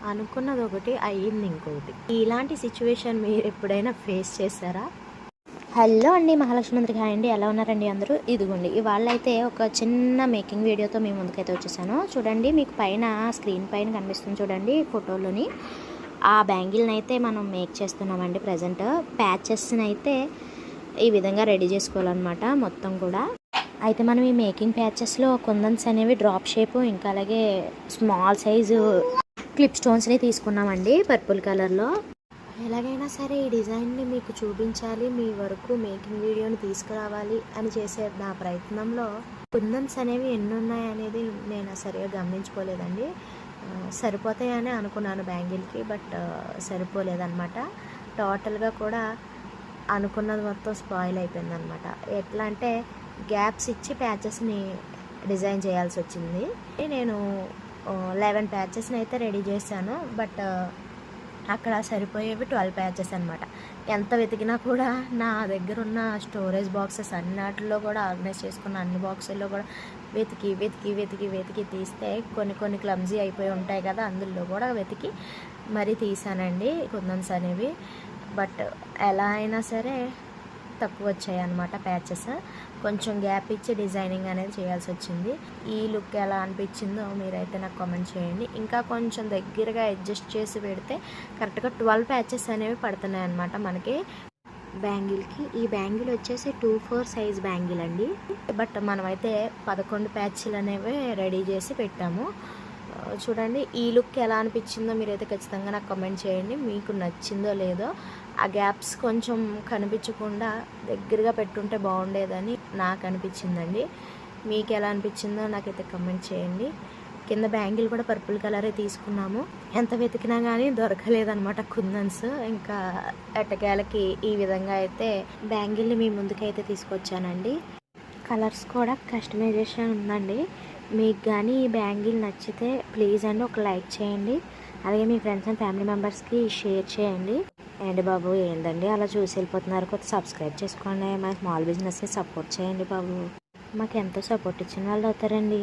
అనుకున్నది ఒకటి, అయ్యింది ఇంకొకటి. ఇలాంటి సిచ్యువేషన్ మీరు ఎప్పుడైనా ఫేస్ చేశారా? హలో అండి, మహాలక్ష్మి అందరికి హాయ్ అండి. ఎలా ఉన్నారండి అందరూ? ఇదిగోండి ఇవాళ అయితే ఒక చిన్న మేకింగ్ వీడియోతో మీ ముందుకైతే వచ్చేసాను. చూడండి, మీకు పైన స్క్రీన్ పైన కనిపిస్తుంది చూడండి ఫోటోలోని. ఆ బ్యాంగిల్ని అయితే మనం మేక్ చేస్తున్నామండి. ప్రజెంట్ ప్యాచెస్ని అయితే ఈ విధంగా రెడీ చేసుకోవాలన్నమాట మొత్తం కూడా. అయితే మనం ఈ మేకింగ్ ప్యాచెస్లో కుందన్స్ అనేవి డ్రాప్ షేపు, ఇంకా అలాగే స్మాల్ సైజు క్లిప్ స్టోన్స్ని తీసుకున్నామండి పర్పుల్ కలర్లో. ఎలాగైనా సరే ఈ డిజైన్ని మీకు చూపించాలి, మీ వరకు మేకింగ్ వీడియోని తీసుకురావాలి అని చేసే నా ప్రయత్నంలో కుందన్స్ అనేవి ఎన్ని ఉన్నాయి అనేది నేను సరిగా గమనించుకోలేదండి. సరిపోతాయని అనుకున్నాను బ్యాంగిల్కి, బట్ సరిపోలేదన్నమాట. టోటల్గా కూడా అనుకున్నది మొత్తం స్పాయిల్ అయిపోయిందనమాట. ఎట్లా అంటే గ్యాప్స్ ఇచ్చి ప్యాచెస్ని డిజైన్ చేయాల్సి వచ్చింది. నేను 11 ప్యాచెస్ని అయితే రెడీ చేశాను, బట్ అక్కడ సరిపోయేవి 12 ప్యాచెస్ అనమాట. ఎంత వెతికినా కూడా నా దగ్గర ఉన్న స్టోరేజ్ బాక్సెస్ అన్నిటిలో కూడా ఆర్గనైజ్ చేసుకున్న అన్ని బాక్సుల్లో కూడా వెతికి వెతికి వెతికి వెతికి తీస్తే కొన్ని క్లమ్జీ అయిపోయి ఉంటాయి కదా, అందులో కూడా వెతికి మరీ తీసానండి కుందన్స్ అనేవి. బట్ ఎలా అయినా సరే తక్కువ వచ్చాయి అన్నమాట ప్యాచెస్. కొంచెం గ్యాప్ ఇచ్చి డిజైనింగ్ అనేది చేయాల్సి వచ్చింది. ఈ లుక్ ఎలా అనిపించిందో మీరైతే నాకు కామెంట్ చేయండి. ఇంకా కొంచెం దగ్గరగా అడ్జస్ట్ చేసి పెడితే కరెక్ట్గా 12 ప్యాచెస్ అనేవి పడుతున్నాయి అన్నమాట మనకి బ్యాంగిల్కి. ఈ బ్యాంగిల్ వచ్చేసి 2/4 సైజ్ బ్యాంగిల్ అండి. బట్ మనమైతే 11 ప్యాచ్లు అనేవి రెడీ చేసి పెట్టాము. చూడండి, ఈ లుక్ ఎలా అనిపించిందో మీరైతే ఖచ్చితంగా నాకు కామెంట్ చేయండి. మీకు నచ్చిందో లేదో. ఆ గ్యాప్స్ కొంచెం కనిపించకుండా దగ్గరగా పెట్టుంటే బాగుండేదని నాకు అనిపించిందండి. మీకు ఎలా అనిపించిందో నాకైతే కామెంట్ చేయండి. కింద బ్యాంగిల్ కూడా పర్పుల్ కలరే తీసుకున్నాము. ఎంత వెతికినా కానీ దొరకలేదనమాట కుందన్స్. ఇంకా ఎట్టకేలకి ఈ విధంగా అయితే బ్యాంగిల్ని మీ ముందుకైతే తీసుకొచ్చానండి. కలర్స్ కూడా కస్టమైజేషన్ ఉందండి. మీకు కానీ ఈ బ్యాంగిల్ నచ్చితే ప్లీజ్ అండి ఒక లైక్ చేయండి. అలాగే మీ ఫ్రెండ్స్ అండ్ ఫ్యామిలీ మెంబర్స్కి షేర్ చేయండి. అండి బాబు, ఏందండి అలా చూసి వెళ్ళిపోతున్నారు? కొద్దిగా సబ్స్క్రైబ్ చేసుకోండి. మా స్మాల్ బిజినెస్ని సపోర్ట్ చేయండి బాబు. మాకు ఎంతో సపోర్ట్ ఇచ్చిన వాళ్ళు అవుతారండి.